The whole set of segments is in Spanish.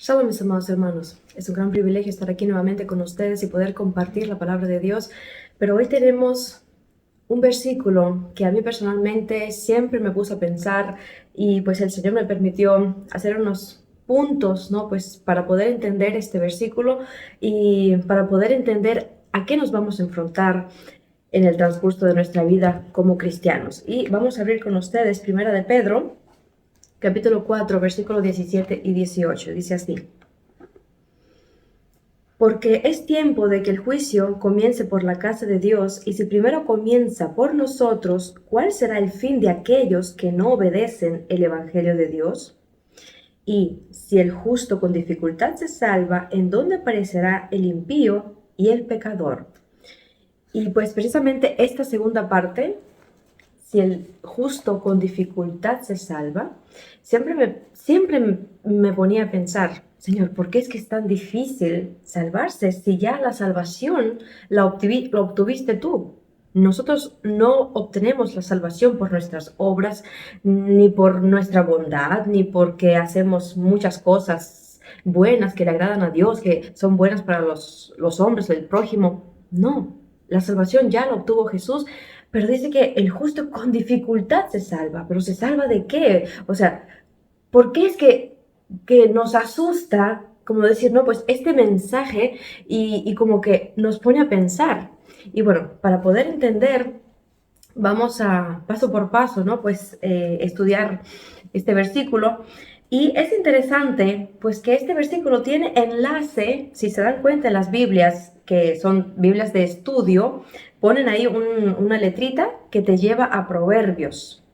Shalom, mis amados hermanos. Es un gran privilegio estar aquí nuevamente con ustedes y poder compartir la palabra de Dios. Pero hoy tenemos un versículo que a mí personalmente siempre me puso a pensar y pues el Señor me permitió hacer unos puntos, ¿no? Pues para poder entender este versículo y para poder entender a qué nos vamos a enfrentar en el transcurso de nuestra vida como cristianos. Y vamos a abrir con ustedes Primera de Pedro, capítulo 4, versículos 17 y 18. Dice así: Porque es tiempo de que el juicio comience por la casa de Dios, y si primero comienza por nosotros, ¿cuál será el fin de aquellos que no obedecen el Evangelio de Dios? Y si el justo con dificultad se salva, ¿en dónde aparecerá el impío y el pecador? Y pues precisamente esta segunda parte, si el justo con dificultad se salva, siempre me ponía a pensar, Señor, ¿por qué es que es tan difícil salvarse si ya la salvación la obtuviste tú? Nosotros no obtenemos la salvación por nuestras obras, ni por nuestra bondad, ni porque hacemos muchas cosas buenas que le agradan a Dios, que son buenas para los hombres, el prójimo. No, la salvación ya la obtuvo Jesús. Pero dice que el justo con dificultad se salva. ¿Pero se salva de qué? O sea, ¿por qué es que nos asusta, como decir, no, pues este mensaje y como que nos pone a pensar? Y bueno, para poder entender, vamos a paso por paso, ¿no? Pues estudiar este versículo. Y es interesante, pues que este versículo tiene enlace, si se dan cuenta en las Biblias, que son Biblias de estudio, ponen ahí una letrita que te lleva a Proverbios.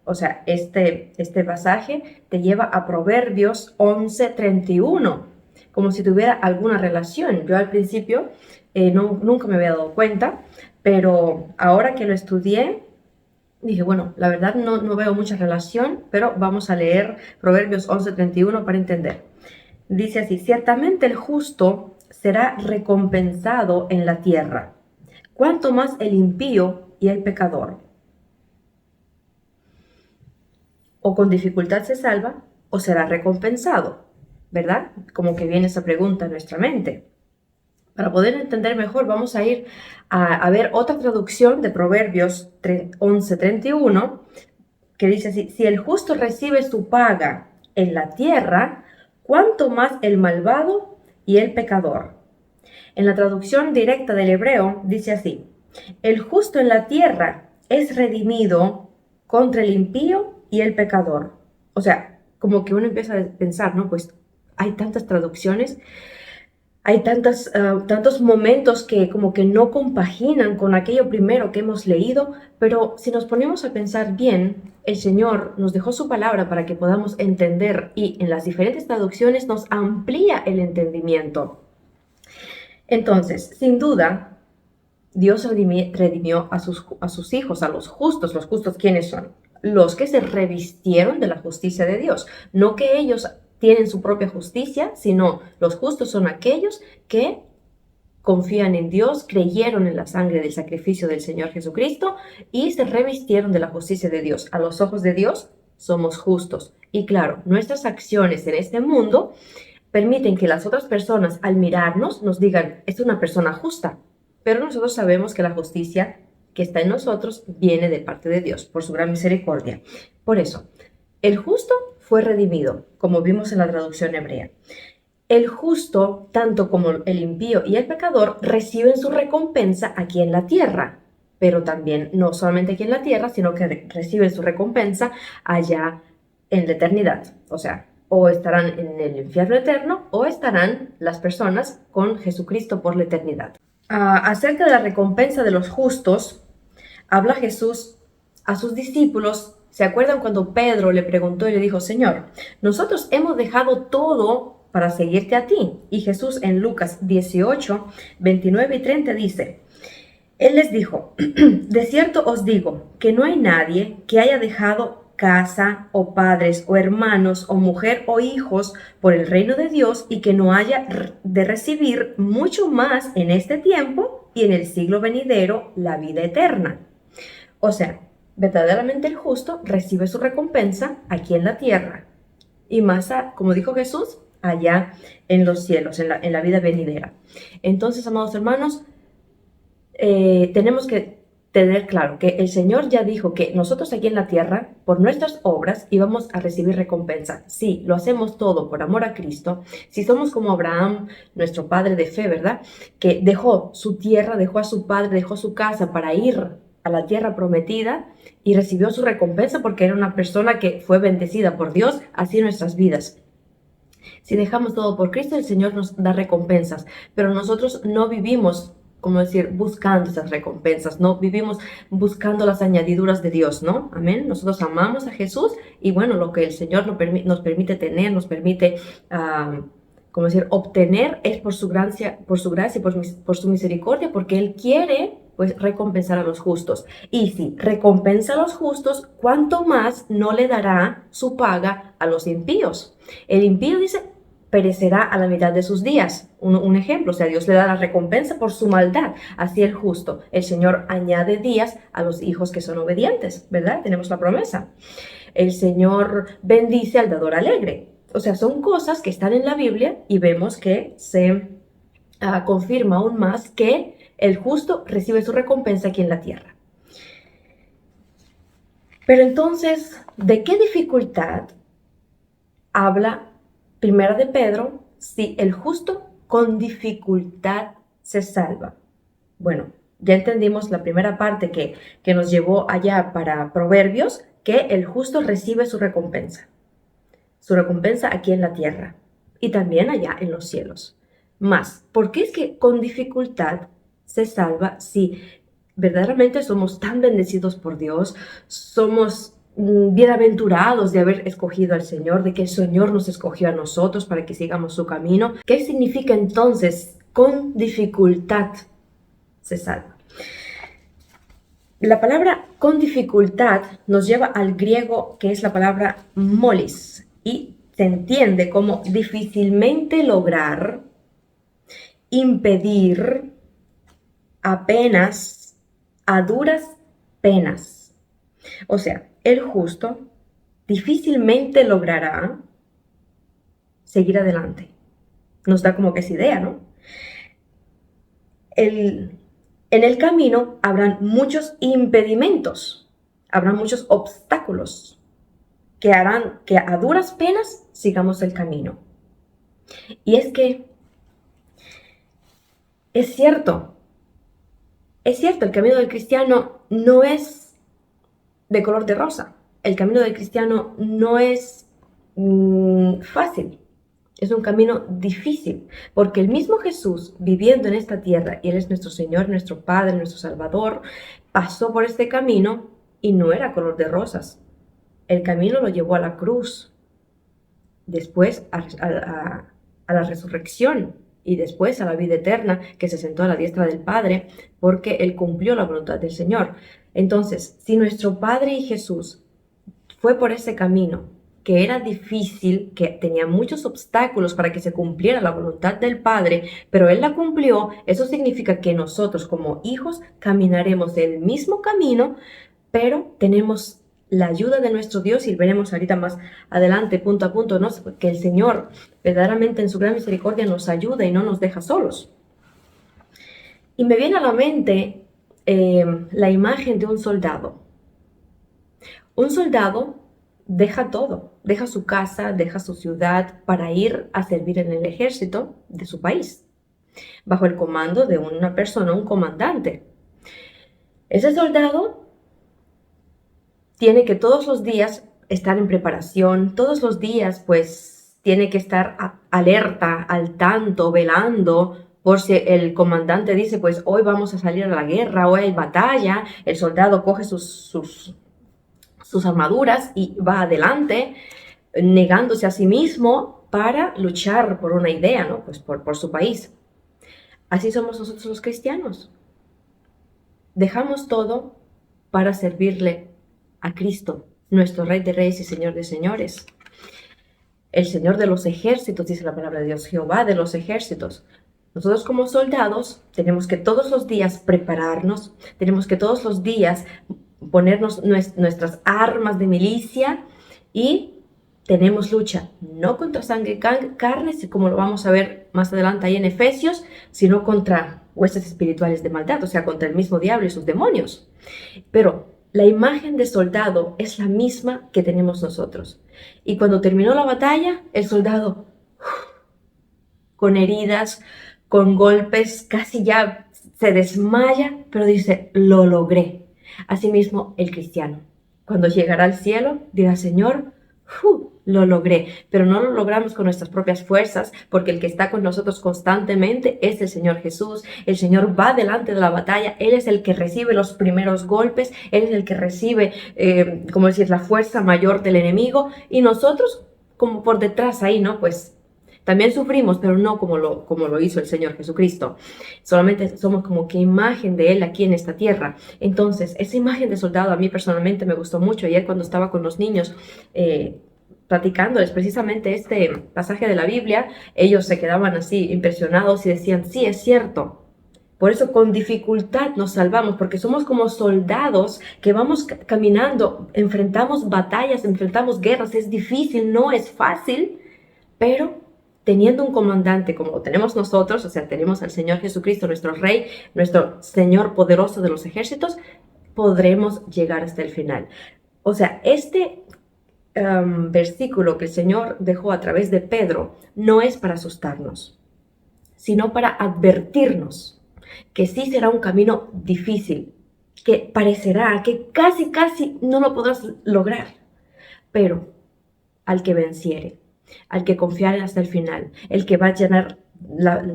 O sea, este pasaje te lleva a Proverbios 11:31, como si tuviera alguna relación. Yo al principio nunca me había dado cuenta, pero ahora que lo estudié, dije, bueno, la verdad no veo mucha relación, pero vamos a leer Proverbios 11:31 para entender. Dice así: ciertamente el justo será recompensado en la tierra, cuanto más el impío y el pecador. O con dificultad se salva, o será recompensado, ¿verdad? Como que viene esa pregunta a nuestra mente. Para poder entender mejor, vamos a ir a ver otra traducción de Proverbios 11:31, que dice así: si el justo recibe su paga en la tierra, ¿cuánto más el malvado y el pecador? En la traducción directa del hebreo dice así: el justo en la tierra es redimido contra el impío y el pecador. O sea, como que uno empieza a pensar, ¿no? Pues hay tantas traducciones, hay tantos momentos que como que no compaginan con aquello primero que hemos leído, pero si nos ponemos a pensar bien, el Señor nos dejó su palabra para que podamos entender, y en las diferentes traducciones nos amplía el entendimiento. Entonces, sin duda, Dios redimió a sus hijos, a los justos. ¿Los justos quiénes son? Los que se revistieron de la justicia de Dios. No que ellos tienen su propia justicia, sino los justos son aquellos que confían en Dios, creyeron en la sangre del sacrificio del Señor Jesucristo y se revistieron de la justicia de Dios. A los ojos de Dios somos justos. Y claro, nuestras acciones en este mundo permiten que las otras personas, al mirarnos, nos digan, es una persona justa. Pero nosotros sabemos que la justicia que está en nosotros viene de parte de Dios, por su gran misericordia. Por eso, el justo fue redimido, como vimos en la traducción hebrea. El justo, tanto como el impío y el pecador, reciben su recompensa aquí en la tierra, pero también no solamente aquí en la tierra, sino que reciben su recompensa allá en la eternidad. O sea, o estarán en el infierno eterno o estarán las personas con Jesucristo por la eternidad. Acerca de la recompensa de los justos, habla Jesús a sus discípulos. ¿Se acuerdan cuando Pedro le preguntó y le dijo, Señor, nosotros hemos dejado todo para seguirte a ti? Y Jesús en Lucas 18, 29 y 30 dice, Él les dijo, de cierto os digo que no hay nadie que haya dejado casa o padres o hermanos o mujer o hijos por el reino de Dios y que no haya de recibir mucho más en este tiempo y en el siglo venidero la vida eterna. O sea, verdaderamente el justo recibe su recompensa aquí en la tierra. Y más, como dijo Jesús, allá en los cielos, en la vida venidera. Entonces, amados hermanos, tenemos que tener claro que el Señor ya dijo que nosotros aquí en la tierra, por nuestras obras, íbamos a recibir recompensa. Sí, lo hacemos todo por amor a Cristo. Si somos como Abraham, nuestro padre de fe, ¿verdad? Que dejó su tierra, dejó a su padre, dejó su casa para ir a la tierra prometida y recibió su recompensa porque era una persona que fue bendecida por Dios, así en nuestras vidas. Si dejamos todo por Cristo, el Señor nos da recompensas, pero nosotros no vivimos, como decir, buscando esas recompensas, no vivimos buscando las añadiduras de Dios, ¿no? Amén. Nosotros amamos a Jesús y bueno, lo que el Señor nos permite tener, nos permite, como decir, obtener es por su gracia y por su misericordia, porque Él quiere pues recompensar a los justos. Y si recompensa a los justos, ¿cuánto más no le dará su paga a los impíos? El impío dice, perecerá a la mitad de sus días. Un ejemplo, o sea, Dios le da la recompensa por su maldad. Así el justo. El Señor añade días a los hijos que son obedientes, ¿verdad? Tenemos la promesa. El Señor bendice al dador alegre. O sea, son cosas que están en la Biblia y vemos que se confirma aún más que el justo recibe su recompensa aquí en la tierra. Pero entonces, ¿de qué dificultad habla Primera de Pedro si el justo con dificultad se salva? Bueno, ya entendimos la primera parte que nos llevó allá para Proverbios, que el justo recibe su recompensa aquí en la tierra y también allá en los cielos. Más, ¿por qué es que con dificultad se salva si verdaderamente somos tan bendecidos por Dios, somos bienaventurados de haber escogido al Señor, de que el Señor nos escogió a nosotros para que sigamos su camino? ¿Qué significa entonces con dificultad se salva? La palabra con dificultad nos lleva al griego, que es la palabra molis, y se entiende como difícilmente lograr, impedir, apenas, a duras penas. O sea, el justo difícilmente logrará seguir adelante. Nos da como que esa idea, ¿no? En el camino habrán muchos impedimentos, habrán muchos obstáculos que harán que a duras penas sigamos el camino. Y es que es cierto, el camino del cristiano no es de color de rosa. El camino del cristiano no es fácil. Es un camino difícil, porque el mismo Jesús, viviendo en esta tierra, y Él es nuestro Señor, nuestro Padre, nuestro Salvador, pasó por este camino y no era color de rosas. El camino lo llevó a la cruz, después a la resurrección y después a la vida eterna, que se sentó a la diestra del Padre, porque Él cumplió la voluntad del Señor. Entonces, si nuestro Padre y Jesús fue por ese camino, que era difícil, que tenía muchos obstáculos para que se cumpliera la voluntad del Padre, pero Él la cumplió, eso significa que nosotros como hijos caminaremos el mismo camino, pero tenemos la ayuda de nuestro Dios, y veremos ahorita más adelante, punto a punto, ¿no? Que el Señor verdaderamente en su gran misericordia nos ayuda y no nos deja solos. Y me viene a la mente la imagen de un soldado. Un soldado deja todo, deja su casa, deja su ciudad para ir a servir en el ejército de su país, bajo el comando de una persona, un comandante. Ese soldado tiene que todos los días estar en preparación, todos los días pues tiene que estar alerta, al tanto, velando, por si el comandante dice pues hoy vamos a salir a la guerra, hoy hay batalla, el soldado coge sus armaduras y va adelante, negándose a sí mismo para luchar por una idea, ¿no? Pues por su país. Así somos nosotros los cristianos. Dejamos todo para servirle a Cristo, nuestro Rey de Reyes y Señor de Señores. El Señor de los ejércitos, dice la palabra de Dios, Jehová de los ejércitos. Nosotros como soldados tenemos que todos los días prepararnos, tenemos que todos los días ponernos nuestras armas de milicia y tenemos lucha no contra sangre y carne, como lo vamos a ver más adelante ahí en Efesios, sino contra huestes espirituales de maldad, o sea, contra el mismo diablo y sus demonios. Pero la imagen de soldado es la misma que tenemos nosotros. Y cuando terminó la batalla, el soldado, con heridas, con golpes, casi ya se desmaya, pero dice, lo logré. Asimismo, el cristiano, cuando llegará al cielo, dirá, Señor, lo logré, pero no lo logramos con nuestras propias fuerzas, porque el que está con nosotros constantemente es el Señor Jesús. El Señor va delante de la batalla, Él es el que recibe los primeros golpes, Él es el que recibe, como decir, la fuerza mayor del enemigo, y nosotros como por detrás ahí, ¿no? Pues también sufrimos, pero no como lo hizo el Señor Jesucristo. Solamente somos como que imagen de Él aquí en esta tierra. Entonces, esa imagen de soldado a mí personalmente me gustó mucho. Ayer cuando estaba con los niños platicándoles precisamente este pasaje de la Biblia, ellos se quedaban así impresionados y decían, sí, es cierto. Por eso con dificultad nos salvamos, porque somos como soldados que vamos caminando, enfrentamos batallas, enfrentamos guerras. Es difícil, no es fácil, pero teniendo un comandante como lo tenemos nosotros, o sea, tenemos al Señor Jesucristo, nuestro Rey, nuestro Señor poderoso de los ejércitos, podremos llegar hasta el final. O sea, este versículo que el Señor dejó a través de Pedro no es para asustarnos, sino para advertirnos que sí será un camino difícil, que parecerá que casi no lo podrás lograr, pero al que venciere, al que confiare hasta el final, el que va a llenar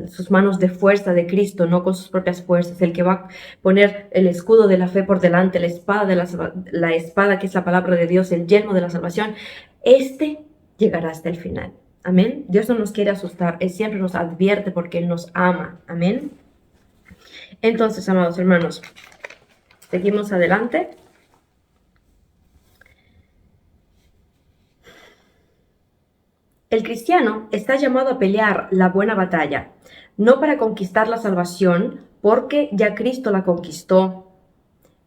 sus manos de fuerza de Cristo, no con sus propias fuerzas, el que va a poner el escudo de la fe por delante, la espada que es la palabra de Dios, el yelmo de la salvación, este llegará hasta el final. Amén. Dios no nos quiere asustar, Él siempre nos advierte porque Él nos ama. Amén. Entonces, amados hermanos, seguimos adelante. El cristiano está llamado a pelear la buena batalla, no para conquistar la salvación, porque ya Cristo la conquistó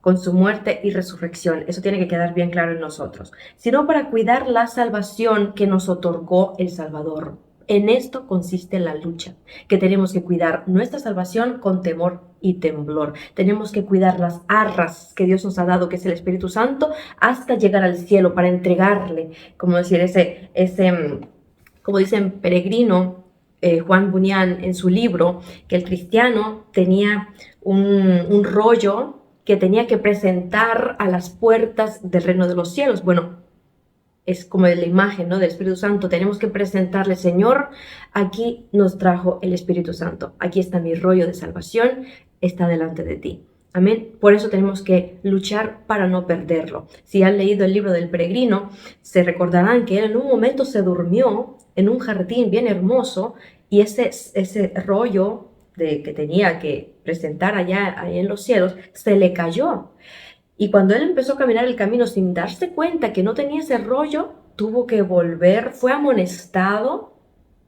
con su muerte y resurrección. Eso tiene que quedar bien claro en nosotros, sino para cuidar la salvación que nos otorgó el Salvador. En esto consiste la lucha, que tenemos que cuidar nuestra salvación con temor y temblor. Tenemos que cuidar las arras que Dios nos ha dado, que es el Espíritu Santo, hasta llegar al cielo para entregarle, como decir, como dicen Peregrino, Juan Bunyan en su libro, que el cristiano tenía un rollo que tenía que presentar a las puertas del reino de los cielos. Bueno, es como la imagen, ¿no?, del Espíritu Santo. Tenemos que presentarle, Señor, aquí nos trajo el Espíritu Santo. Aquí está mi rollo de salvación, está delante de ti. Amén. Por eso tenemos que luchar para no perderlo. Si han leído el libro del Peregrino, se recordarán que él en un momento se durmió en un jardín bien hermoso y ese rollo que tenía que presentar allá en los cielos se le cayó. Y cuando él empezó a caminar el camino sin darse cuenta que no tenía ese rollo, tuvo que volver, fue amonestado,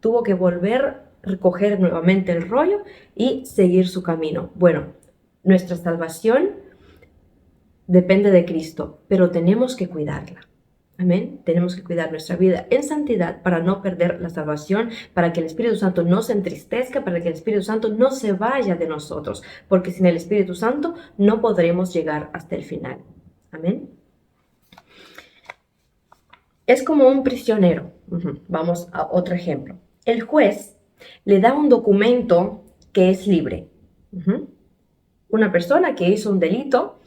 tuvo que volver a recoger nuevamente el rollo y seguir su camino. Bueno, nuestra salvación depende de Cristo, pero tenemos que cuidarla. Amén. Tenemos que cuidar nuestra vida en santidad para no perder la salvación, para que el Espíritu Santo no se entristezca, para que el Espíritu Santo no se vaya de nosotros, porque sin el Espíritu Santo no podremos llegar hasta el final. Amén. Es como un prisionero. Vamos a otro ejemplo. El juez le da un documento que es libre. Una persona que hizo un delito,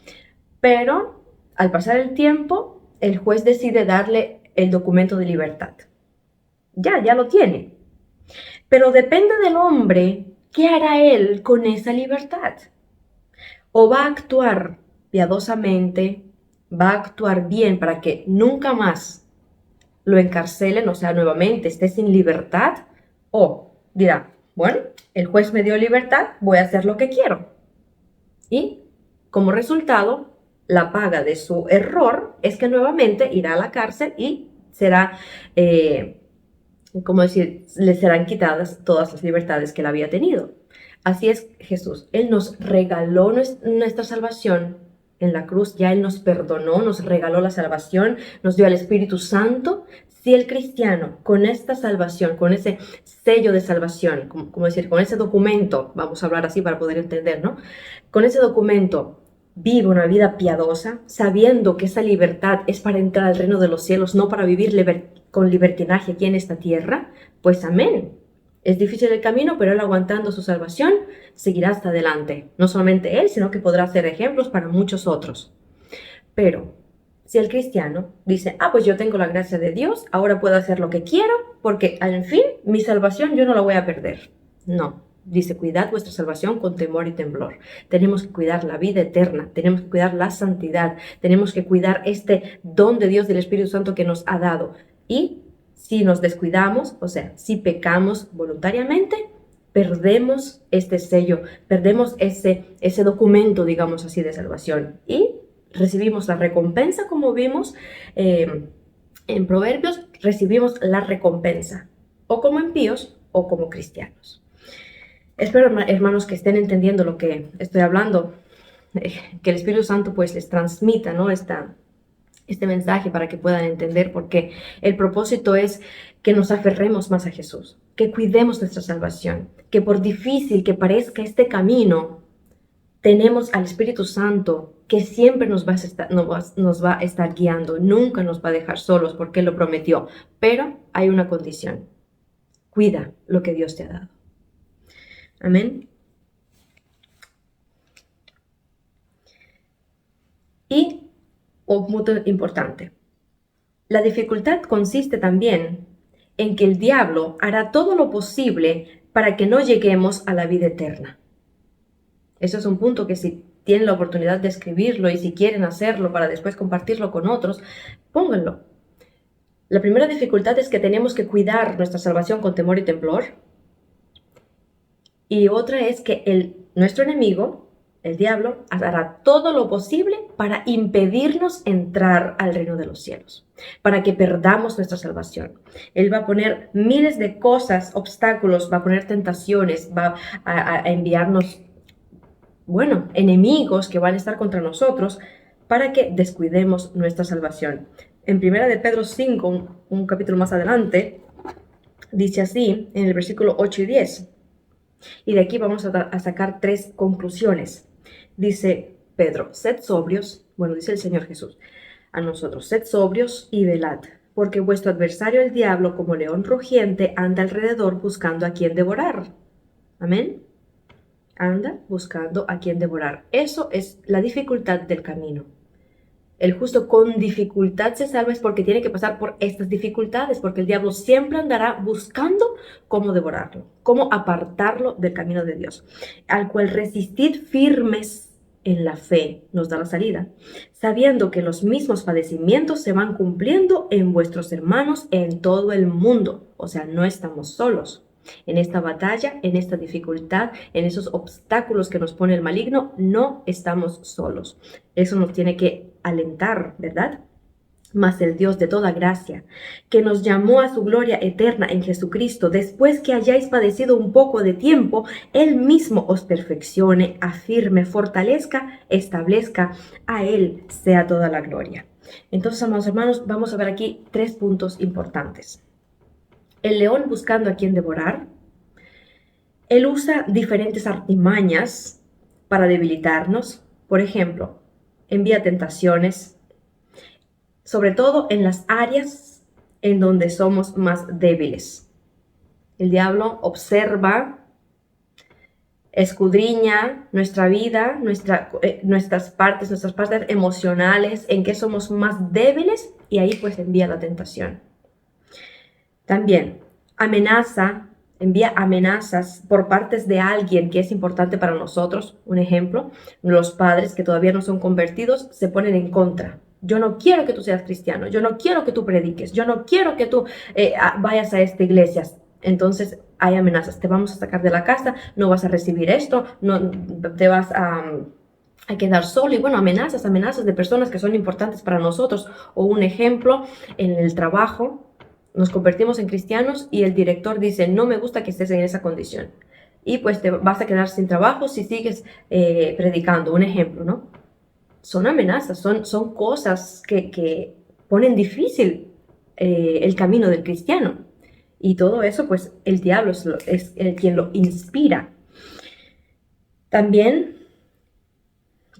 pero al pasar el tiempo, el juez decide darle el documento de libertad. Ya lo tiene. Pero depende del hombre, ¿qué hará él con esa libertad? O va a actuar piadosamente, va a actuar bien para que nunca más lo encarcelen, o sea, nuevamente esté sin libertad, o dirá, bueno, el juez me dio libertad, voy a hacer lo que quiero. Y como resultado, la paga de su error es que nuevamente irá a la cárcel y será, le serán quitadas todas las libertades que él había tenido. Así es Jesús. Él nos regaló nuestra salvación en la cruz, ya Él nos perdonó, nos regaló la salvación, nos dio al Espíritu Santo Si el cristiano con esta salvación, con ese sello de salvación, como decir, con ese documento, vamos a hablar así para poder entender, ¿no? Con ese documento vive una vida piadosa, sabiendo que esa libertad es para entrar al reino de los cielos, no para vivir con libertinaje aquí en esta tierra, pues amén. Es difícil el camino, pero él aguantando su salvación seguirá hasta adelante. No solamente él, sino que podrá ser ejemplos para muchos otros. Pero si el cristiano dice, pues yo tengo la gracia de Dios, ahora puedo hacer lo que quiero, porque al fin mi salvación yo no la voy a perder. No, dice, cuidad vuestra salvación con temor y temblor. Tenemos que cuidar la vida eterna, tenemos que cuidar la santidad, tenemos que cuidar este don de Dios del Espíritu Santo que nos ha dado. Y si nos descuidamos, o sea, si pecamos voluntariamente, perdemos este sello, perdemos ese documento, digamos así, de salvación. Y recibimos la recompensa, como vimos en Proverbios, recibimos la recompensa, o como impíos o como cristianos. Espero, hermanos, que estén entendiendo lo que estoy hablando, que el Espíritu Santo pues les transmita, ¿no? Este mensaje para que puedan entender, porque el propósito es que nos aferremos más a Jesús, que cuidemos nuestra salvación, que por difícil que parezca este camino, tenemos al Espíritu Santo que siempre nos va a estar guiando, nunca nos va a dejar solos porque Él lo prometió. Pero hay una condición: cuida lo que Dios te ha dado. Amén. Y un punto importante: la dificultad consiste también en que el diablo hará todo lo posible para que no lleguemos a la vida eterna. Eso es un punto que, si tienen la oportunidad de escribirlo y si quieren hacerlo para después compartirlo con otros, pónganlo. La primera dificultad es que tenemos que cuidar nuestra salvación con temor y temblor. Y otra es que nuestro enemigo, el diablo, hará todo lo posible para impedirnos entrar al reino de los cielos, para que perdamos nuestra salvación. Él va a poner miles de cosas, obstáculos, va a poner tentaciones, va a enviarnos enemigos que van a estar contra nosotros para que descuidemos nuestra salvación. En 1 de Pedro 5, un capítulo más adelante, dice así, en el versículo 8 y 10. Y de aquí vamos a sacar 3 conclusiones. Dice Pedro, sed sobrios, dice el Señor Jesús a nosotros, sed sobrios y velad, porque vuestro adversario el diablo, como león rugiente, anda alrededor buscando a quien devorar. Amén. Anda buscando a quien devorar. Eso es la dificultad del camino. El justo con dificultad se salva es porque tiene que pasar por estas dificultades, porque el diablo siempre andará buscando cómo devorarlo, cómo apartarlo del camino de Dios, al cual resistid firmes en la fe, nos da la salida, sabiendo que los mismos padecimientos se van cumpliendo en vuestros hermanos en todo el mundo. O sea, no estamos solos. En esta batalla, en esta dificultad, en esos obstáculos que nos pone el maligno, no estamos solos. Eso nos tiene que alentar, ¿verdad? Mas el Dios de toda gracia, que nos llamó a su gloria eterna en Jesucristo, después que hayáis padecido un poco de tiempo, Él mismo os perfeccione, afirme, fortalezca, establezca. A Él sea toda la gloria. Entonces, amados hermanos, vamos a ver aquí 3 puntos importantes. El león buscando a quien devorar. Él usa diferentes artimañas para debilitarnos. Por ejemplo, envía tentaciones, sobre todo en las áreas en donde somos más débiles. El diablo observa, escudriña nuestra vida, nuestras partes emocionales, en que somos más débiles, y ahí pues envía la tentación. También envía amenazas por partes de alguien que es importante para nosotros. Un ejemplo, los padres que todavía no son convertidos se ponen en contra. Yo no quiero que tú seas cristiano, yo no quiero que tú prediques, yo no quiero que tú vayas a esta iglesia. Entonces hay amenazas: te vamos a sacar de la casa, no vas a recibir esto, no te vas a quedar solo. Y amenazas de personas que son importantes para nosotros. O un ejemplo, en el trabajo, nos convertimos en cristianos y el director dice: no me gusta que estés en esa condición, y pues te vas a quedar sin trabajo si sigues predicando. Un ejemplo, ¿no? Son amenazas, son cosas que ponen difícil el camino del cristiano. Y todo eso, pues el diablo es quien lo inspira. También,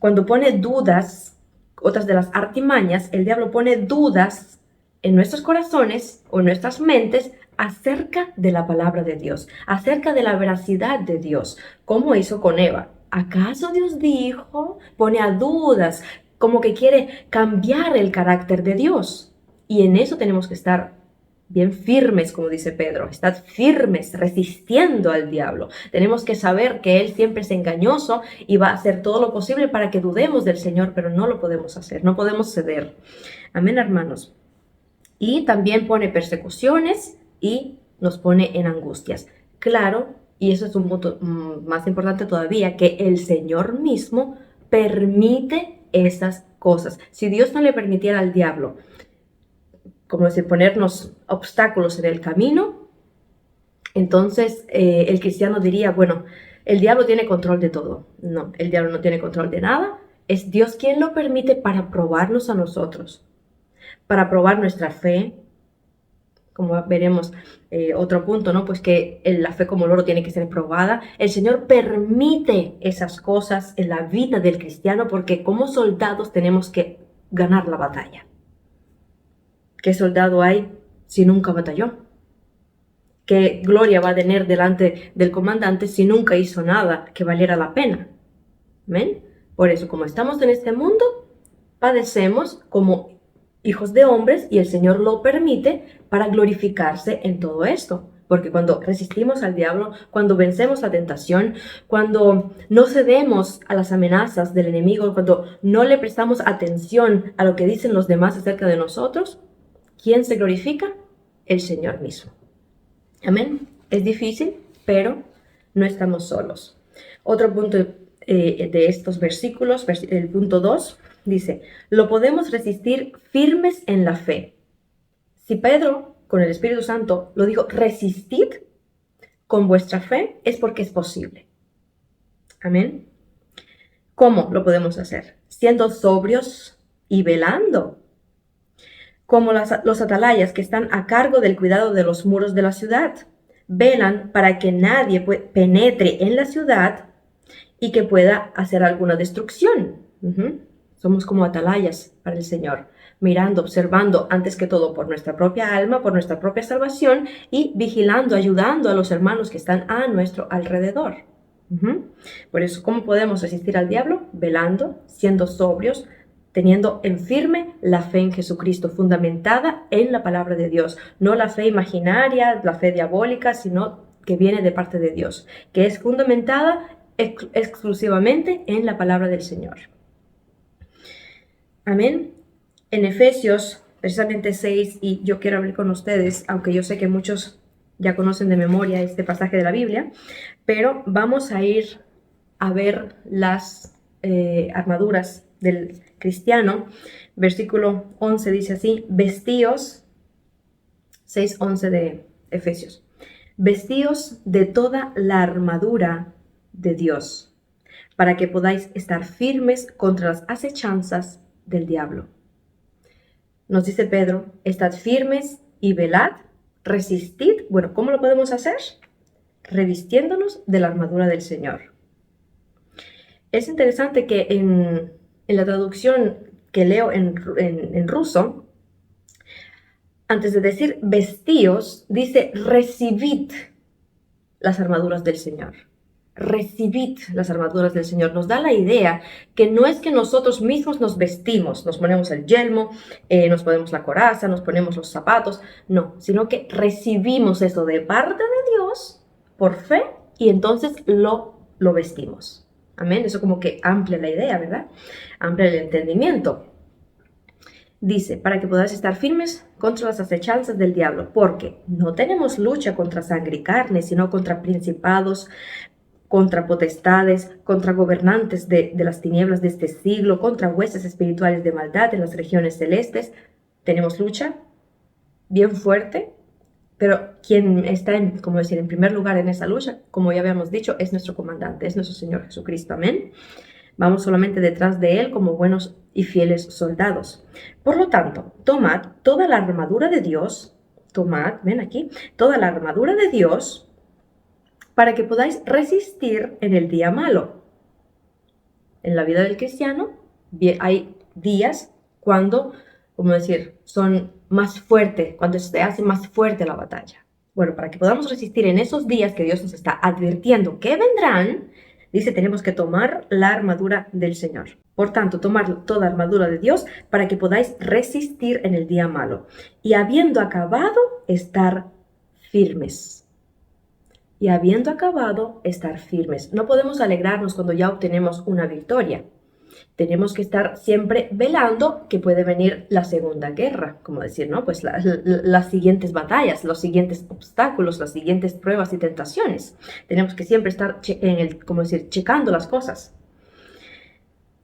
cuando pone dudas, otras de las artimañas, el diablo pone dudas en nuestros corazones o en nuestras mentes acerca de la palabra de Dios, acerca de la veracidad de Dios, como hizo con Eva. ¿Acaso Dios dijo? Pone a dudas, como que quiere cambiar el carácter de Dios. Y en eso tenemos que estar bien firmes, como dice Pedro. Estad firmes, resistiendo al diablo. Tenemos que saber que él siempre es engañoso y va a hacer todo lo posible para que dudemos del Señor, pero no lo podemos hacer, no podemos ceder. Amén, hermanos. Y también pone persecuciones y nos pone en angustias. Claro, y eso es un punto más importante todavía, que el Señor mismo permite esas cosas. Si Dios no le permitiera al diablo, como decir, ponernos obstáculos en el camino, entonces el cristiano diría, bueno, el diablo tiene control de todo. No, el diablo no tiene control de nada. Es Dios quien lo permite para probarnos a nosotros, para probar nuestra fe. Como veremos, otro punto, ¿no? Pues que la fe como el oro tiene que ser probada. El Señor permite esas cosas en la vida del cristiano porque como soldados tenemos que ganar la batalla. ¿Qué soldado hay si nunca batalló? ¿Qué gloria va a tener delante del comandante si nunca hizo nada que valiera la pena? ¿Ven? Por eso, como estamos en este mundo, padecemos como hijos de hombres y el Señor lo permite para glorificarse en todo esto. Porque cuando resistimos al diablo, cuando vencemos la tentación, cuando no cedemos a las amenazas del enemigo, cuando no le prestamos atención a lo que dicen los demás acerca de nosotros, ¿quién se glorifica? El Señor mismo. Amén. Es difícil, pero no estamos solos. Otro punto de estos versículos, el punto 2, dice, lo podemos resistir firmes en la fe. Si Pedro, con el Espíritu Santo, lo dijo, resistid con vuestra fe, es porque es posible. Amén. ¿Cómo lo podemos hacer? Siendo sobrios y velando. Como los atalayas que están a cargo del cuidado de los muros de la ciudad. Velan para que nadie penetre en la ciudad y que pueda hacer alguna destrucción. Somos como atalayas para el Señor, mirando, observando antes que todo por nuestra propia alma, por nuestra propia salvación y vigilando, ayudando a los hermanos que están a nuestro alrededor. Por eso, ¿cómo podemos resistir al diablo? Velando, siendo sobrios, teniendo en firme la fe en Jesucristo, fundamentada en la palabra de Dios. No la fe imaginaria, la fe diabólica, sino que viene de parte de Dios, que es fundamentada exclusivamente en la palabra del Señor. Amén. En Efesios, precisamente 6, y yo quiero hablar con ustedes, aunque yo sé que muchos ya conocen de memoria este pasaje de la Biblia, pero vamos a ir a ver las armaduras del cristiano. Versículo 11 dice así, vestíos, 6:11 de Efesios, vestíos de toda la armadura de Dios, para que podáis estar firmes contra las acechanzas del diablo. Nos dice Pedro, estad firmes y velad, resistid. Bueno, ¿cómo lo podemos hacer? Revistiéndonos de la armadura del Señor. Es interesante que en la traducción que leo en ruso, antes de decir vestíos, dice recibid las armaduras del Señor. Recibid las armaduras del Señor. Nos da la idea que no es que nosotros mismos nos vestimos, nos ponemos el yelmo, nos ponemos la coraza, nos ponemos los zapatos, no, sino que recibimos eso de parte de Dios por fe y entonces lo vestimos. Amén, eso como que amplia la idea, ¿verdad? Amplia el entendimiento. Dice, para que podáis estar firmes contra las acechanzas del diablo, porque no tenemos lucha contra sangre y carne, sino contra principados, contra potestades, contra gobernantes de las tinieblas de este siglo, contra huestes espirituales de maldad en las regiones celestes. Tenemos lucha bien fuerte, pero quien está en primer lugar en esa lucha, como ya habíamos dicho, es nuestro comandante, es nuestro Señor Jesucristo. Amén. Vamos solamente detrás de Él como buenos y fieles soldados. Por lo tanto, tomad toda la armadura de Dios, ven aquí, toda la armadura de Dios para que podáis resistir en el día malo. En la vida del cristiano hay días cuando, como decir, son más fuertes, cuando se hace más fuerte la batalla. Bueno, para que podamos resistir en esos días que Dios nos está advirtiendo que vendrán, dice, tenemos que tomar la armadura del Señor. Por tanto, tomar toda armadura de Dios para que podáis resistir en el día malo. Y habiendo acabado, estar firmes. Y habiendo acabado, estar firmes. No podemos alegrarnos cuando ya obtenemos una victoria. Tenemos que estar siempre velando que puede venir la segunda guerra, como decir, ¿no? Pues las siguientes batallas, los siguientes obstáculos, las siguientes pruebas y tentaciones. Tenemos que siempre estar, como decir, checando las cosas.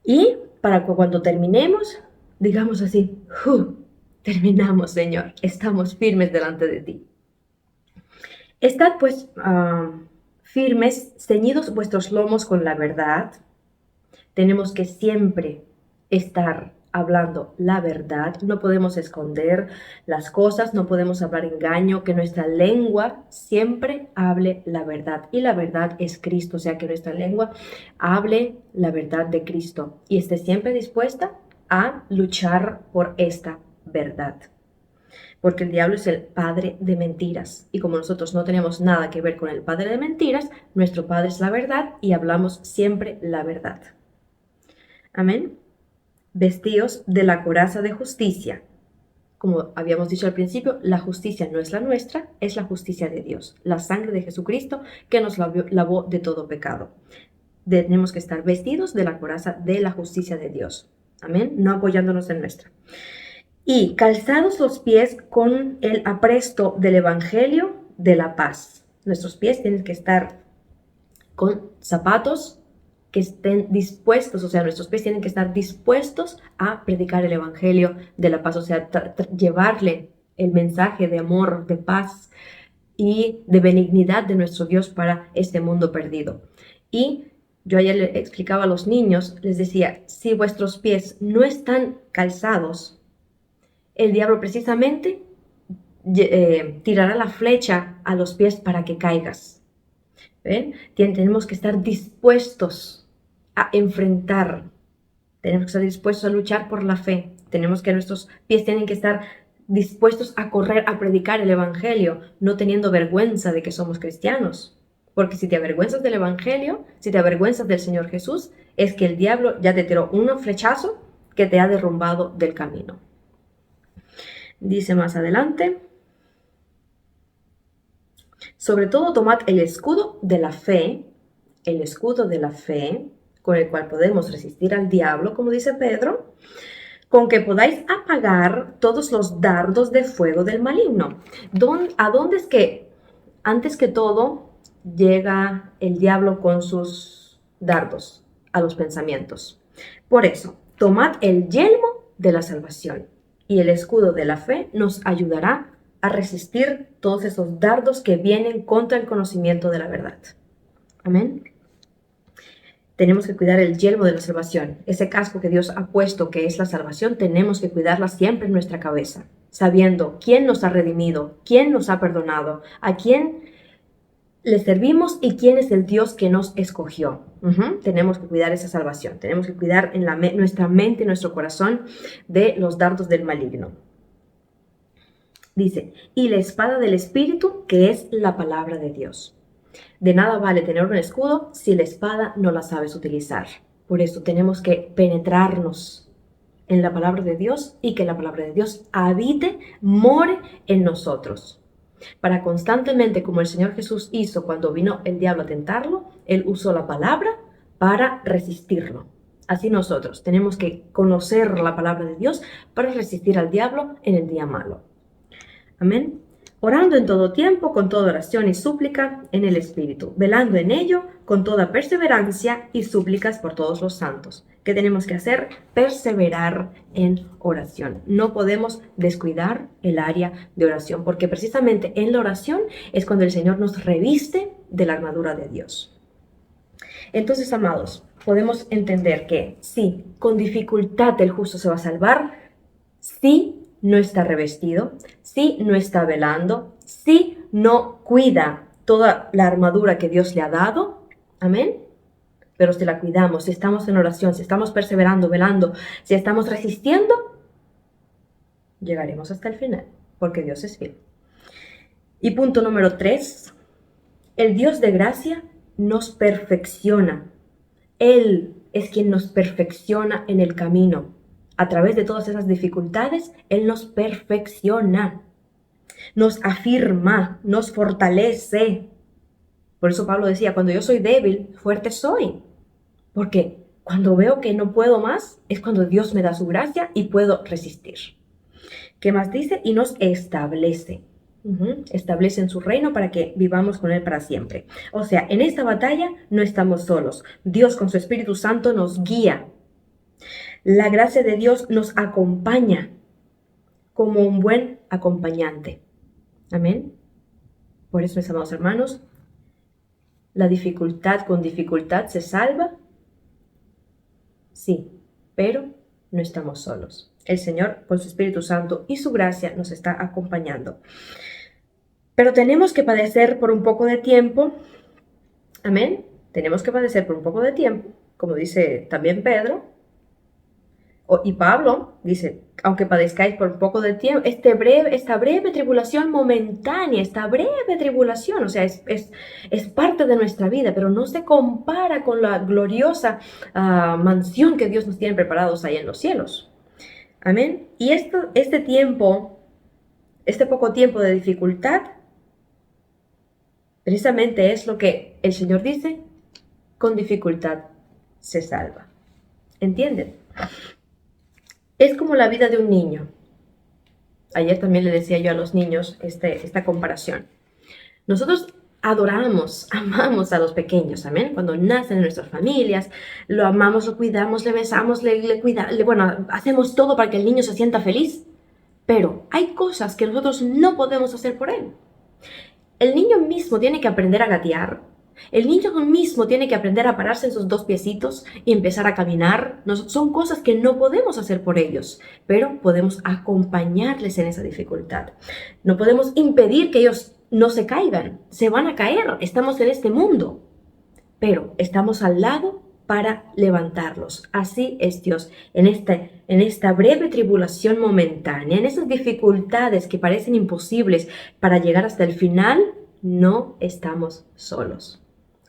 Y para que cuando terminemos, digamos así, terminamos, Señor, estamos firmes delante de ti. Estad pues firmes, ceñidos vuestros lomos con la verdad. Tenemos que siempre estar hablando la verdad, no podemos esconder las cosas, no podemos hablar engaño, que nuestra lengua siempre hable la verdad. Y la verdad es Cristo, o sea, que nuestra lengua hable la verdad de Cristo y esté siempre dispuesta a luchar por esta verdad. Porque el diablo es el padre de mentiras. Y como nosotros no tenemos nada que ver con el padre de mentiras, nuestro padre es la verdad y hablamos siempre la verdad. Amén. Vestíos de la coraza de justicia. Como habíamos dicho al principio, la justicia no es la nuestra, es la justicia de Dios. La sangre de Jesucristo que nos lavó de todo pecado. Tenemos que estar vestidos de la coraza de la justicia de Dios. Amén. No apoyándonos en nuestra. Y calzados los pies con el apresto del Evangelio de la paz. Nuestros pies tienen que estar con zapatos que estén dispuestos, o sea, nuestros pies tienen que estar dispuestos a predicar el Evangelio de la paz, o sea, llevarle el mensaje de amor, de paz y de benignidad de nuestro Dios para este mundo perdido. Y yo ayer le explicaba a los niños, les decía, si vuestros pies no están calzados, el diablo precisamente tirará la flecha a los pies para que caigas. ¿Ven? Tenemos que estar dispuestos a enfrentar. Tenemos que estar dispuestos a luchar por la fe. Nuestros pies tienen que estar dispuestos a correr, a predicar el Evangelio, no teniendo vergüenza de que somos cristianos. Porque si te avergüenzas del Evangelio, si te avergüenzas del Señor Jesús, es que el diablo ya te tiró un flechazo que te ha derrumbado del camino. Dice más adelante, sobre todo tomad el escudo de la fe, con el cual podemos resistir al diablo, como dice Pedro, con que podáis apagar todos los dardos de fuego del maligno. ¿A dónde es que, antes que todo, llega el diablo con sus dardos? A los pensamientos. Por eso, tomad el yelmo de la salvación y el escudo de la fe nos ayudará a resistir todos esos dardos que vienen contra el conocimiento de la verdad. Amén. Tenemos que cuidar el yelmo de la salvación. Ese casco que Dios ha puesto, que es la salvación, tenemos que cuidarla siempre en nuestra cabeza, sabiendo quién nos ha redimido, quién nos ha perdonado, a quién le servimos y quién es el Dios que nos escogió. Tenemos que cuidar esa salvación. Tenemos que cuidar en nuestra mente y nuestro corazón de los dardos del maligno. Dice, y la espada del Espíritu, que es la palabra de Dios. De nada vale tener un escudo si la espada no la sabes utilizar. Por eso tenemos que penetrarnos en la palabra de Dios y que la palabra de Dios habite, more en nosotros. Para constantemente, como el Señor Jesús hizo cuando vino el diablo a tentarlo, Él usó la palabra para resistirlo. Así nosotros tenemos que conocer la palabra de Dios para resistir al diablo en el día malo. Amén. Orando en todo tiempo, con toda oración y súplica en el Espíritu, velando en ello con toda perseverancia y súplicas por todos los santos. ¿Qué tenemos que hacer? Perseverar en oración. No podemos descuidar el área de oración, porque precisamente en la oración es cuando el Señor nos reviste de la armadura de Dios. Entonces, amados, podemos entender que sí, con dificultad el justo se va a salvar, sí no está revestido, sí no está velando, sí no cuida toda la armadura que Dios le ha dado, amén. Pero si la cuidamos, si estamos en oración, si estamos perseverando, velando, si estamos resistiendo, llegaremos hasta el final, porque Dios es fiel. Y punto número 3, el Dios de gracia nos perfecciona. Él es quien nos perfecciona en el camino. A través de todas esas dificultades, Él nos perfecciona, nos afirma, nos fortalece. Por eso Pablo decía, cuando yo soy débil, fuerte soy. Porque cuando veo que no puedo más, es cuando Dios me da su gracia y puedo resistir. ¿Qué más dice? Y nos establece. Establece en su reino para que vivamos con Él para siempre. O sea, en esta batalla no estamos solos. Dios con su Espíritu Santo nos guía. La gracia de Dios nos acompaña como un buen acompañante. Amén. Por eso, mis amados hermanos, la dificultad con dificultad se salva. Sí, pero no estamos solos. El Señor, con su Espíritu Santo y su gracia, nos está acompañando. Pero tenemos que padecer por un poco de tiempo. Amén. Tenemos que padecer por un poco de tiempo, como dice también Pedro. Y Pablo dice, aunque padezcáis por un poco de tiempo, esta breve tribulación momentánea, esta breve tribulación, o sea, es parte de nuestra vida, pero no se compara con la gloriosa mansión que Dios nos tiene preparados ahí en los cielos. Amén. Y este poco tiempo de dificultad, precisamente es lo que el Señor dice, con dificultad se salva. ¿Entienden? Es como la vida de un niño. Ayer también le decía yo a los niños esta comparación. Nosotros adoramos, amamos a los pequeños, amén. Cuando nacen en nuestras familias, lo amamos, lo cuidamos, le besamos, bueno, hacemos todo para que el niño se sienta feliz. Pero hay cosas que nosotros no podemos hacer por él. El niño mismo tiene que aprender a gatear. El niño mismo tiene que aprender a pararse en sus dos piecitos y empezar a caminar. Son cosas que no podemos hacer por ellos, pero podemos acompañarles en esa dificultad. No podemos impedir que ellos no se caigan. Se van a caer. Estamos en este mundo, pero estamos al lado para levantarlos. Así es Dios. En esta breve tribulación momentánea, en esas dificultades que parecen imposibles para llegar hasta el final, no estamos solos.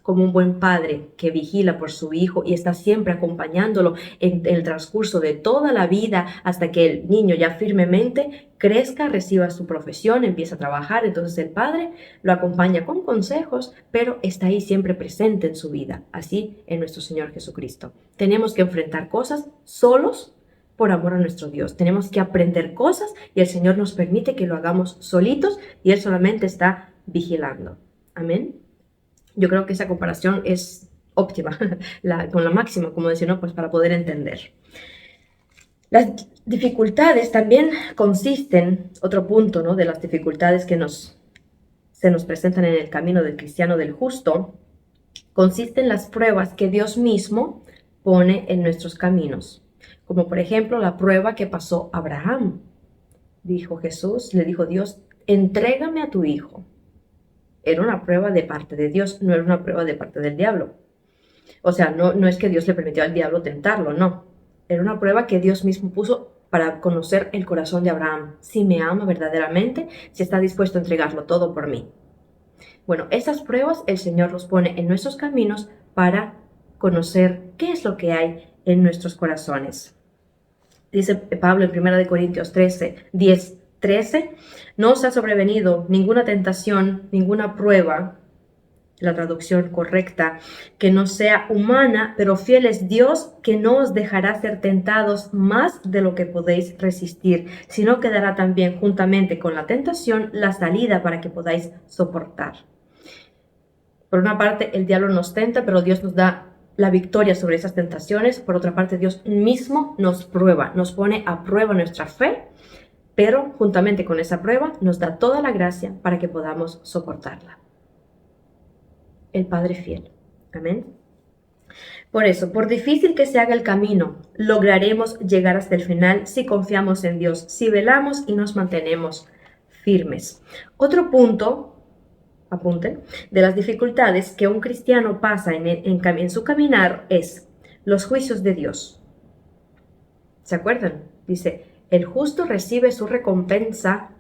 Como un buen padre que vigila por su hijo y está siempre acompañándolo en el transcurso de toda la vida hasta que el niño ya firmemente crezca, reciba su profesión, empieza a trabajar. Entonces el padre lo acompaña con consejos, pero está ahí siempre presente en su vida. Así en nuestro Señor Jesucristo. Tenemos que enfrentar cosas solos por amor a nuestro Dios. Tenemos que aprender cosas y el Señor nos permite que lo hagamos solitos y Él solamente está vigilando. Amén. Yo creo que esa comparación es óptima, con la máxima, como decía, ¿no? Pues para poder entender. Las dificultades también consisten, otro punto, ¿no? De las dificultades que se nos presentan en el camino del cristiano del justo, consisten en las pruebas que Dios mismo pone en nuestros caminos. Como por ejemplo la prueba que pasó Abraham. Dijo Jesús, le dijo Dios, entrégame a tu hijo. Era una prueba de parte de Dios, no era una prueba de parte del diablo. O sea, no es que Dios le permitió al diablo tentarlo, no. Era una prueba que Dios mismo puso para conocer el corazón de Abraham. Si me ama verdaderamente, si está dispuesto a entregarlo todo por mí. Bueno, esas pruebas el Señor los pone en nuestros caminos para conocer qué es lo que hay en nuestros corazones. Dice Pablo en 1 Corintios 10:13, no os ha sobrevenido ninguna tentación, ninguna prueba, la traducción correcta, que no sea humana, pero fiel es Dios, que no os dejará ser tentados más de lo que podéis resistir, sino que dará también juntamente con la tentación la salida para que podáis soportar. Por una parte, el diablo nos tenta, pero Dios nos da la victoria sobre esas tentaciones. Por otra parte, Dios mismo nos prueba, nos pone a prueba nuestra fe, pero juntamente con esa prueba nos da toda la gracia para que podamos soportarla. El Padre fiel. Amén. Por eso, por difícil que se haga el camino, lograremos llegar hasta el final si confiamos en Dios, si velamos y nos mantenemos firmes. Otro punto, apunten, de las dificultades que un cristiano pasa en su caminar es los juicios de Dios. ¿Se acuerdan? Dice, el justo recibe su recompensa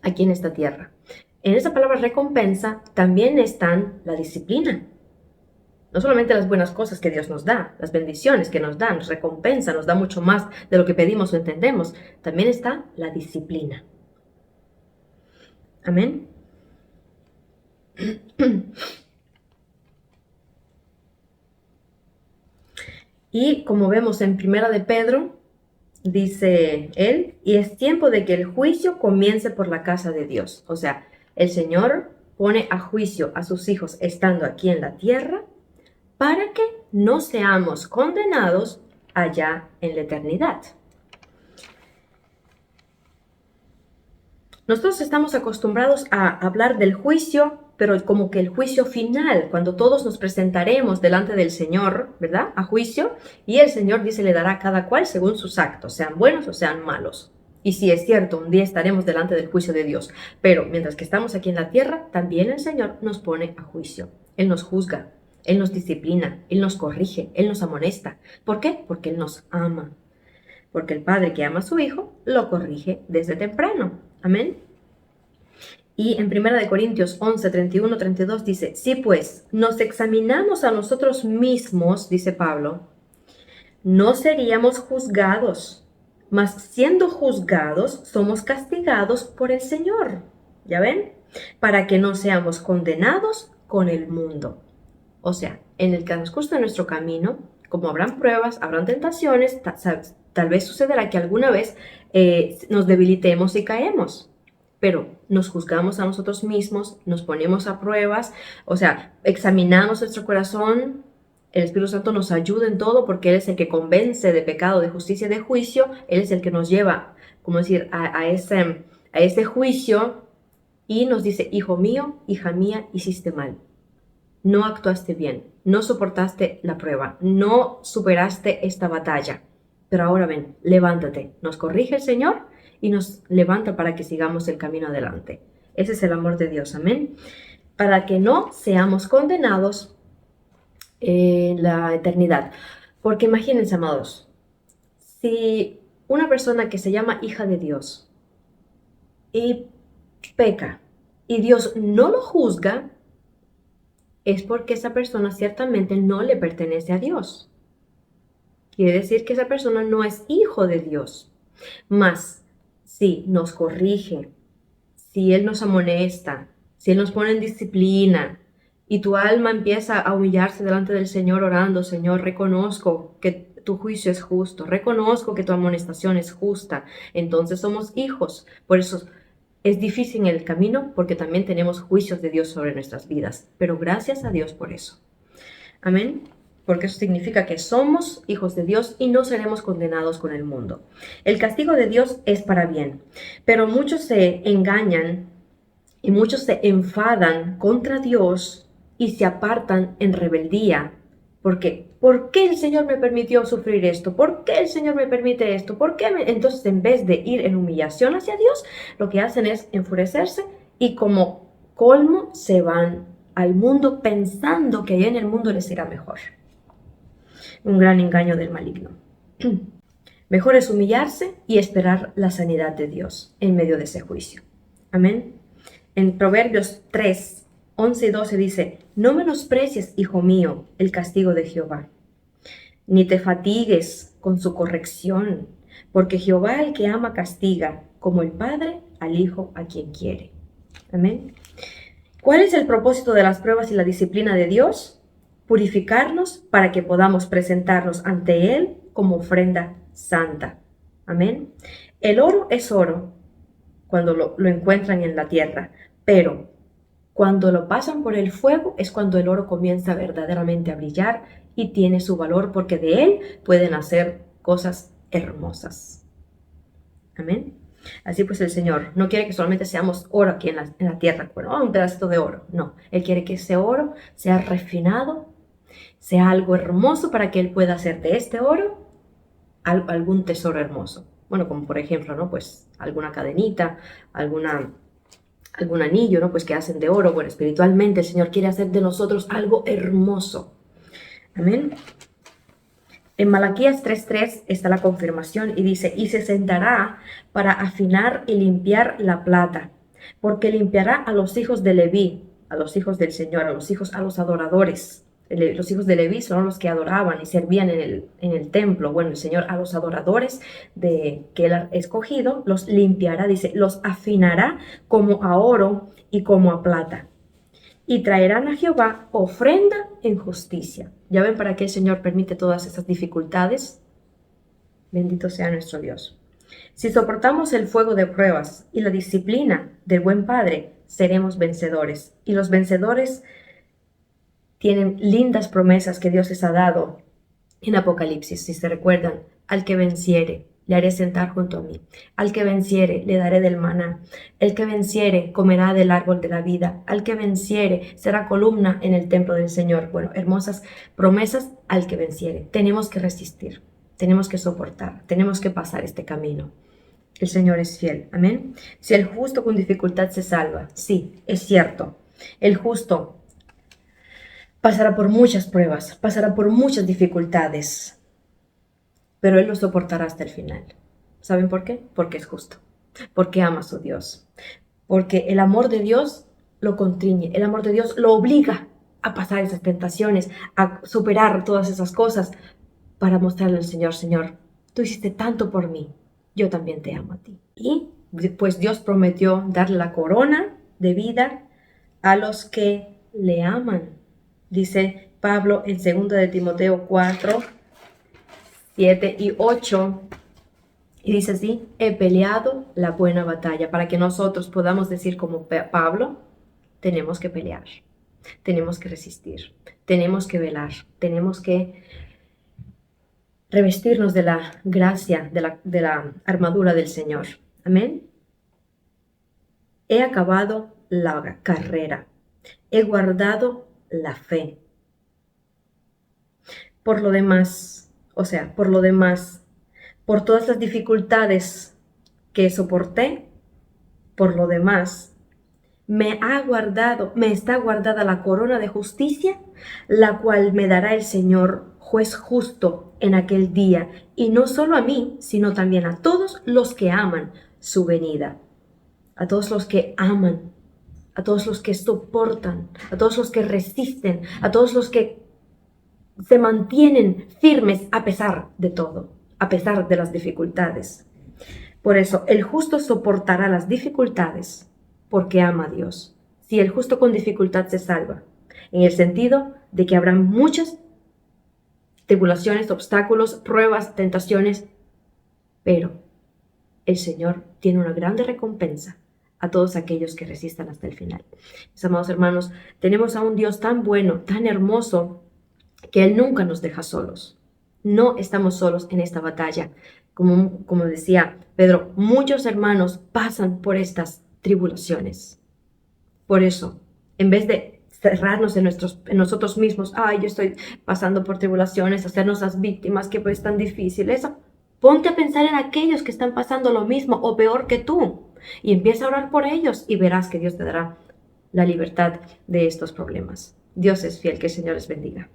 aquí en esta tierra. En esa palabra recompensa también está la disciplina. No solamente las buenas cosas que Dios nos da, las bendiciones que nos dan, nos recompensa, nos da mucho más de lo que pedimos o entendemos. También está la disciplina. Amén. Y como vemos en Primera de Pedro, dice él, y es tiempo de que el juicio comience por la casa de Dios. O sea, el Señor pone a juicio a sus hijos estando aquí en la tierra para que no seamos condenados allá en la eternidad. Nosotros estamos acostumbrados a hablar del juicio, pero como que el juicio final, cuando todos nos presentaremos delante del Señor, ¿verdad? A juicio, y el Señor dice, le dará a cada cual según sus actos, sean buenos o sean malos. Y sí, es cierto, un día estaremos delante del juicio de Dios, pero mientras que estamos aquí en la tierra, también el Señor nos pone a juicio. Él nos juzga, Él nos disciplina, Él nos corrige, Él nos amonesta. ¿Por qué? Porque Él nos ama. Porque el padre que ama a su hijo lo corrige desde temprano. Amén. Y en 1 Corintios 11, 31, 32 dice, si pues nos examinamos a nosotros mismos, dice Pablo, no seríamos juzgados, mas siendo juzgados somos castigados por el Señor. ¿Ya ven? Para que no seamos condenados con el mundo. O sea, en el transcurso de nuestro camino, como habrán pruebas, habrán tentaciones, tal vez sucederá que alguna vez nos debilitemos y caemos. Pero nos juzgamos a nosotros mismos, nos ponemos a pruebas, o sea, examinamos nuestro corazón, el Espíritu Santo nos ayuda en todo porque Él es el que convence de pecado, de justicia y de juicio, Él es el que nos lleva, como decir, a ese juicio y nos dice, hijo mío, hija mía, hiciste mal, no actuaste bien, no soportaste la prueba, no superaste esta batalla, pero ahora ven, levántate, nos corrige el Señor y nos levanta para que sigamos el camino adelante. Ese es el amor de Dios, amén. Para que no seamos condenados en la eternidad. Porque imagínense, amados, si una persona que se llama hija de Dios y peca y Dios no lo juzga, es porque esa persona ciertamente no le pertenece a Dios. Quiere decir que esa persona no es hijo de Dios. Mas si nos corrige, si Él nos amonesta, si Él nos pone en disciplina y tu alma empieza a humillarse delante del Señor orando, Señor, reconozco que tu juicio es justo, reconozco que tu amonestación es justa, entonces somos hijos. Por eso es difícil en el camino porque también tenemos juicios de Dios sobre nuestras vidas, pero gracias a Dios por eso. Amén. Porque eso significa que somos hijos de Dios y no seremos condenados con el mundo. El castigo de Dios es para bien, pero muchos se engañan y muchos se enfadan contra Dios y se apartan en rebeldía. Porque, ¿por qué el Señor me permitió sufrir esto? ¿Por qué el Señor me permite esto? ¿Por qué Entonces, en vez de ir en humillación hacia Dios, lo que hacen es enfurecerse y como colmo se van al mundo pensando que allá en el mundo les irá mejor. Un gran engaño del maligno. Mejor es humillarse y esperar la sanidad de Dios en medio de ese juicio. Amén. En Proverbios 3, 11 y 12 dice, no menosprecies, hijo mío, el castigo de Jehová, ni te fatigues con su corrección, porque Jehová el que ama castiga, como el padre al hijo a quien quiere. Amén. ¿Cuál es el propósito de las pruebas y la disciplina de Dios? Purificarnos para que podamos presentarnos ante Él como ofrenda santa. Amén. El oro es oro cuando lo encuentran en la tierra, pero cuando lo pasan por el fuego es cuando el oro comienza verdaderamente a brillar y tiene su valor porque de él pueden hacer cosas hermosas. Amén. Así pues el Señor no quiere que solamente seamos oro aquí en la tierra, bueno, un pedacito de oro, no. Él quiere que ese oro sea refinado sea algo hermoso para que Él pueda hacer de este oro algún tesoro hermoso. Bueno, como por ejemplo, ¿no? Pues alguna cadenita, algún anillo, ¿no? Pues que hacen de oro. Bueno, espiritualmente el Señor quiere hacer de nosotros algo hermoso. Amén. En Malaquías 3:3 está la confirmación y dice, y se sentará para afinar y limpiar la plata, porque limpiará a los hijos de Leví, a los hijos del Señor, a los adoradores. Los hijos de Leví son los que adoraban y servían en el templo. Bueno, el Señor a los adoradores que Él ha escogido los limpiará, dice, los afinará como a oro y como a plata. Y traerán a Jehová ofrenda en justicia. ¿Ya ven para qué el Señor permite todas esas dificultades? Bendito sea nuestro Dios. Si soportamos el fuego de pruebas y la disciplina del buen Padre, seremos vencedores. Y los vencedores tienen lindas promesas que Dios les ha dado en Apocalipsis, si se recuerdan, al que venciere, le haré sentar junto a mí. Al que venciere, le daré del maná. El que venciere, comerá del árbol de la vida. Al que venciere, será columna en el templo del Señor. Bueno, hermosas promesas al que venciere. Tenemos que resistir, tenemos que soportar, tenemos que pasar este camino. El Señor es fiel. Amén. Si el justo con dificultad se salva, sí, es cierto. El justo pasará por muchas pruebas, pasará por muchas dificultades, pero Él lo soportará hasta el final. ¿Saben por qué? Porque es justo, porque ama a su Dios, porque el amor de Dios lo constriñe, el amor de Dios lo obliga a pasar esas tentaciones, a superar todas esas cosas, para mostrarle al Señor, Señor, tú hiciste tanto por mí, yo también te amo a ti. Y pues Dios prometió darle la corona de vida a los que le aman. Dice Pablo en 2 de Timoteo 4, 7 y 8, y dice así, he peleado la buena batalla. Para que nosotros podamos decir como Pablo, tenemos que pelear, tenemos que resistir, tenemos que velar, tenemos que revestirnos de la gracia, de la armadura del Señor. Amén. He acabado la carrera, he guardado la fe. Por lo demás, por todas las dificultades que soporté, por lo demás, me está guardada la corona de justicia, la cual me dará el Señor, juez justo, en aquel día, y no solo a mí, sino también a todos los que aman su venida, a todos los que aman, a todos los que soportan, a todos los que resisten, a todos los que se mantienen firmes a pesar de todo, a pesar de las dificultades. Por eso, el justo soportará las dificultades porque ama a Dios. Si el justo con dificultad se salva, en el sentido de que habrá muchas tribulaciones, obstáculos, pruebas, tentaciones, pero el Señor tiene una grande recompensa a todos aquellos que resistan hasta el final. Mis amados hermanos, tenemos a un Dios tan bueno, tan hermoso, que Él nunca nos deja solos. No estamos solos en esta batalla. Como decía Pedro, muchos hermanos pasan por estas tribulaciones. Por eso, en vez de cerrarnos en nosotros mismos, ay, yo estoy pasando por tribulaciones, hacernos las víctimas, que pues es tan difícil eso, ponte a pensar en aquellos que están pasando lo mismo o peor que tú y empieza a orar por ellos y verás que Dios te dará la libertad de estos problemas. Dios es fiel, que el Señor les bendiga.